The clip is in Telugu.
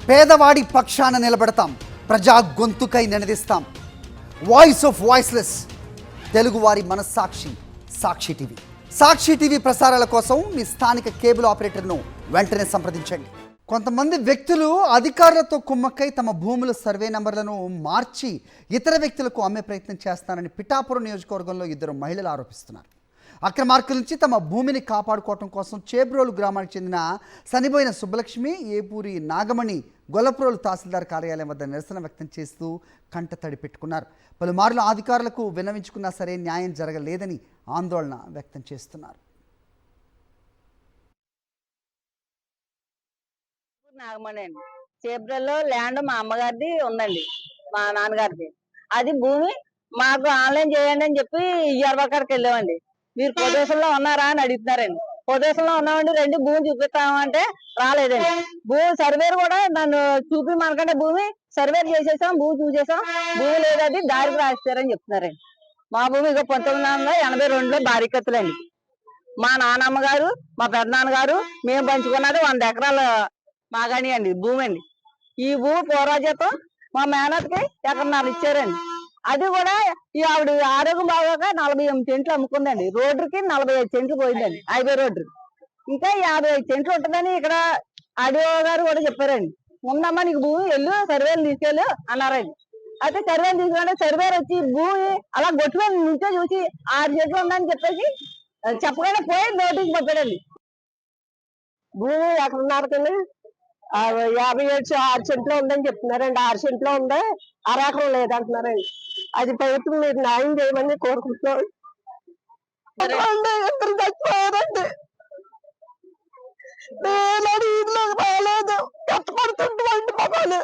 పేదవాడి పక్షాన నిలబడతాం, ప్రజా గొంతుకై నినదిస్తాం. వాయిస్ ఆఫ్ వాయిస్లెస్, తెలుగువారి మనస్సాక్షి సాక్షి టీవీ. సాక్షి టీవీ ప్రసారాల కోసం మీ స్థానిక కేబుల్ ఆపరేటర్ను వెంటనే సంప్రదించండి. కొంతమంది వ్యక్తులు అధికారులతో కుమ్మక్కై తమ భూముల సర్వే నంబర్లను మార్చి ఇతర వ్యక్తులకు అమ్మే ప్రయత్నం చేస్తారని పిఠాపురం నియోజకవర్గంలో 2 మహిళలు ఆరోపిస్తున్నారు. అక్రమార్కుల నుంచి తమ భూమిని కాపాడుకోవడం కోసం చేబ్రోలు గ్రామానికి చెందిన సనిబోయిన సుబ్బలక్ష్మి, ఏపూరి నాగమణి గొల్లప్రోలు తహసీల్దార్ కార్యాలయం వద్ద నిరసన వ్యక్తం చేస్తూ కంటతడి పెట్టుకున్నారు. పలుమార్లు అధికారులకు విన్నవించుకున్నా సరే న్యాయం జరగలేదని ఆందోళన వ్యక్తం చేస్తున్నారు. నాగమణి అండి, చేబ్రోల్లో ల్యాండ్ మా అమ్మగారిది ఉందండి, మా నాన్నగారిది. అది భూమి మాకు ఆన్లైన్ చేయండి అని చెప్పి ఇయ్యార్బాకాడికి వెళ్ళామండి. మీరు పొజిషన్లో ఉన్నారా అని అడుగుతున్నారండి. పొజిషన్లో ఉన్నామండి, రెండు భూమి చూపిస్తామంటే రాలేదండి. భూమి సర్వేర్ కూడా నన్ను చూపిమనకంటే భూమి సర్వేర్ చేసేసాం, భూమి చూసేసాం, భూమి లేదది దారికి రాస్తారని చెప్తున్నారండి. మా భూమి ఇక 1982లో బారికత్తులండి. మా నాన్నమ్మ గారు, మా పెద్దనాన్నగారు మేము పంచుకున్నది 100 ఎకరాల మాగాని అండి భూమి అండి. ఈ భూమి పూర్వజీతం మా మేనత్కి 1.5 ఎకరం ఇచ్చారండి. అది కూడా ఈ ఆవిడ ఆరోగ్యం బాగోక 48 సెంట్లు అమ్ముకుందండి. రోడ్డుకి 45 సెంట్లు పోయిందండి, హైవే రోడ్డు. ఇంకా 55 సెంట్లు ఉంటుందని ఇక్కడ ఆడియో గారు కూడా చెప్పారండి. ఉందమ్మా నీకు భూమి, వెళ్ళు సర్వేలు తీసుకెళ్ళు అన్నారండి. అయితే సర్వేలు తీసుకుంటే సర్వేలు వచ్చి భూమి అలా గొట్టు మీద నుంచో చూసి 6 సెంట్లు ఉందని చెప్పేసి చెప్పగానే పోయి నోటీస్ పంపాడండి. భూమి ఎక్కడున్నారకండి 57 సెంట్లో ఉందని చెప్తున్నారండి. 6 సెంట్లో ఉంది, 1/2 ఎకరం లేదంటున్నారండి. అది ప్రభుత్వం మీరు న్యాయం చేయమని కోరుకుంటున్నాం. ఇద్దరు చచ్చిపోయారండి, నేను ఇల్లు రాలేదు, కష్టపడుతుంటే మొబైల్